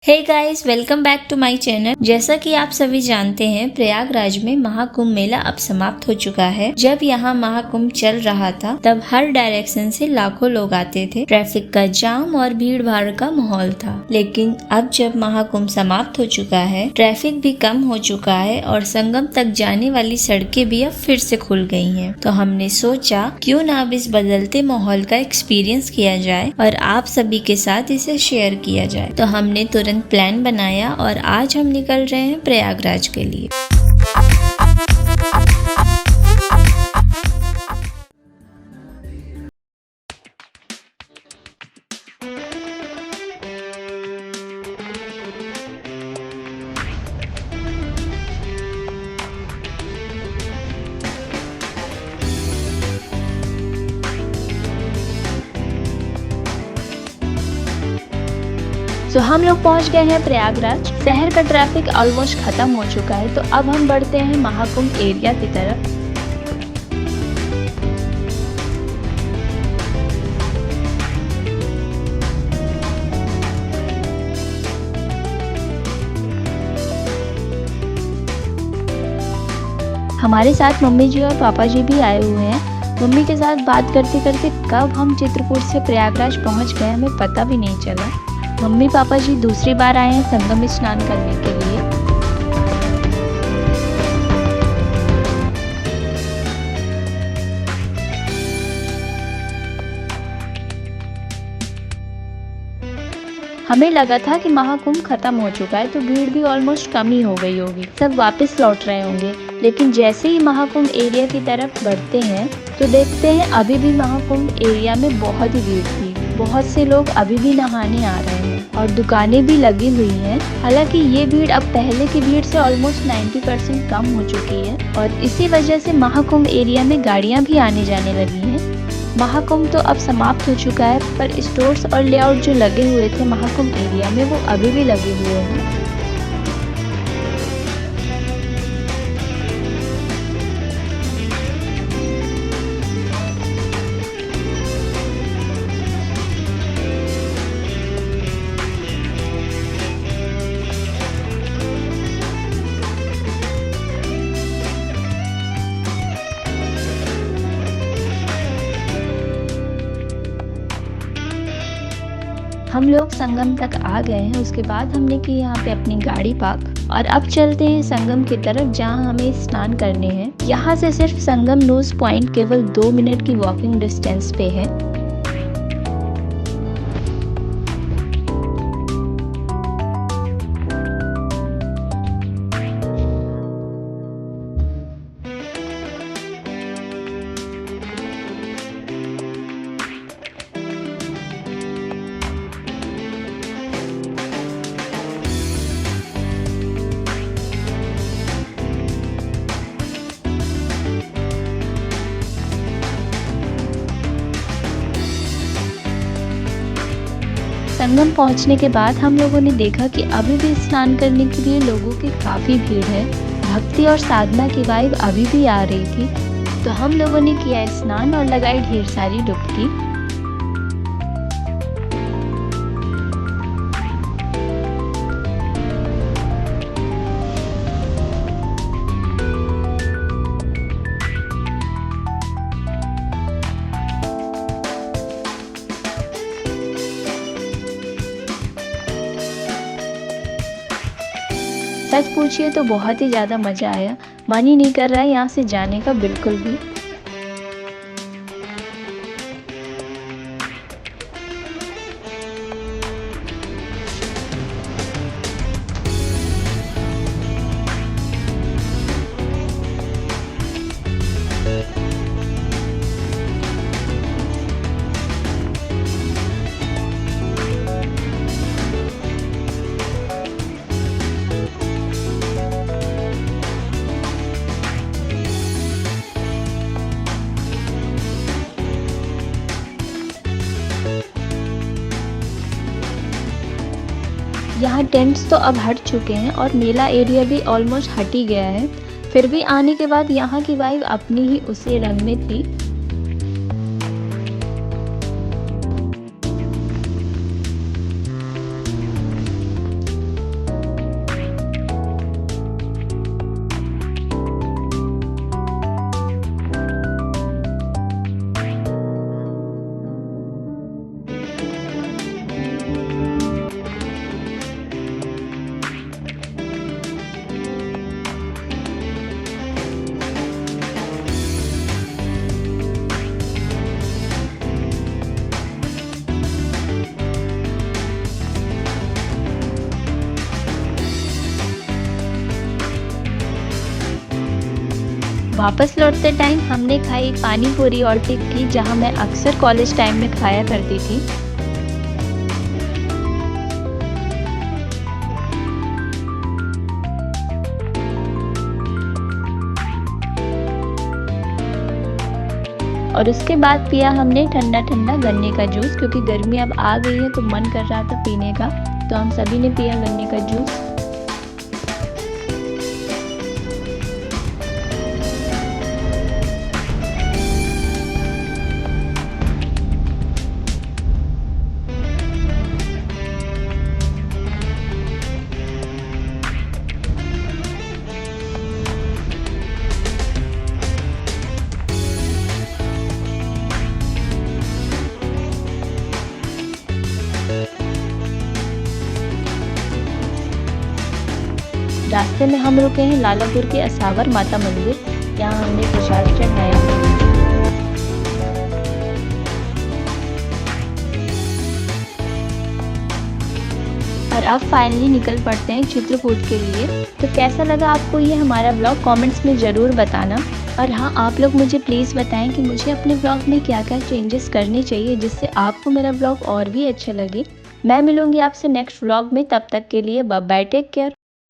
Hey guys, welcome back to my channel. जैसा कि आप सभी जानते हैं, प्रयागराज में महाकुंभ मेला अब समाप्त हो चुका है। जब यहाँ महाकुंभ चल रहा था तब हर डायरेक्शन से लाखों लोग आते थे। ट्रैफिक का जाम और भीड़ भाड़ का माहौल था। लेकिन अब जब महाकुंभ समाप्त हो चुका है, ट्रैफिक भी कम हो चुका है और संगम तक जाने वाली सड़कें भी अब फिर से खुल गई हैं। तो हमने सोचा क्यों ना अब इस बदलते माहौल का एक्सपीरियंस किया जाए और आप सभी के साथ इसे शेयर किया जाए। तो हमने तुरंत प्लान बनाया और आज हम निकल रहे हैं प्रयागराज के लिए। हम लोग पहुंच गए हैं प्रयागराज। शहर का ट्रैफिक ऑलमोस्ट खत्म हो चुका है, तो अब हम बढ़ते हैं महाकुंभ एरिया की तरफ। हमारे साथ मम्मी जी और पापा जी भी आए हुए हैं। मम्मी के साथ बात करते करते कब हम चित्रकूट से प्रयागराज पहुंच गए हमें पता भी नहीं चला। मम्मी पापा जी दूसरी बार आए हैं संगम में स्नान करने के लिए। हमें लगा था कि महाकुंभ खत्म हो चुका है तो भीड़ भी ऑलमोस्ट कम ही हो गई होगी, सब वापस लौट रहे होंगे। लेकिन जैसे ही महाकुंभ एरिया की तरफ बढ़ते हैं तो देखते हैं अभी भी महाकुंभ एरिया में बहुत ही भीड़ थी। बहुत से लोग अभी भी नहाने आ रहे हैं और दुकानें भी लगी हुई हैं। हालांकि ये भीड़ अब पहले की भीड़ से ऑलमोस्ट 90% कम हो चुकी है और इसी वजह से महाकुंभ एरिया में गाड़ियां भी आने जाने लगी हैं। महाकुंभ तो अब समाप्त हो चुका है, पर स्टोर्स और लेआउट जो लगे हुए थे महाकुंभ एरिया में वो अभी भी लगे हुए हैं। हम लोग संगम तक आ गए हैं। उसके बाद हमने की यहाँ पे अपनी गाड़ी पार्क और अब चलते हैं संगम की तरफ जहाँ हमें स्नान करने हैं। यहाँ से सिर्फ संगम न्यूज पॉइंट केवल 2 मिनट की वॉकिंग डिस्टेंस पे है। संगम पहुंचने के बाद हम लोगों ने देखा कि अभी भी स्नान करने के लिए लोगों की काफ़ी भीड़ है। भक्ति और साधना की वाइब अभी भी आ रही थी, तो हम लोगों ने किया स्नान और लगाई ढेर सारी डुबकी। सच पूछिए तो बहुत ही ज़्यादा मज़ा आया। मन ही नहीं कर रहा है यहाँ से जाने का बिल्कुल भी। यहाँ टेंट्स तो अब हट चुके हैं और मेला एरिया भी ऑलमोस्ट हट ही गया है। फिर भी आने के बाद यहाँ की वाइब अपनी ही उसी रंग में थी। वापस लौटते टाइम हमने खाई पानी पूरी और टिक्की, जहाँ मैं अक्सर कॉलेज टाइम में खाया करती थी। और उसके बाद पिया हमने ठंडा ठंडा गन्ने का जूस, क्योंकि गर्मी अब आ गई है तो मन कर रहा था पीने का, तो हम सभी ने पिया गन्ने का जूस। रास्ते में हम रुके हैं लालापुर के असावर माता मंदिर, यहाँ हमने प्रसाद चढ़ाया। और अब फाइनली निकल पड़ते हैं चित्रकूट के लिए। तो कैसा लगा आपको ये हमारा ब्लॉग, कमेंट्स में ज़रूर बताना। और हाँ, आप लोग मुझे प्लीज़ बताएं कि मुझे अपने ब्लॉग में क्या क्या चेंजेस करने चाहिए जिससे आपको मेरा ब्लॉग और भी अच्छा लगे। मैं मिलूँगी आपसे नेक्स्ट व्लॉग में, तब तक के लिए बाय बाय, टेक केयर।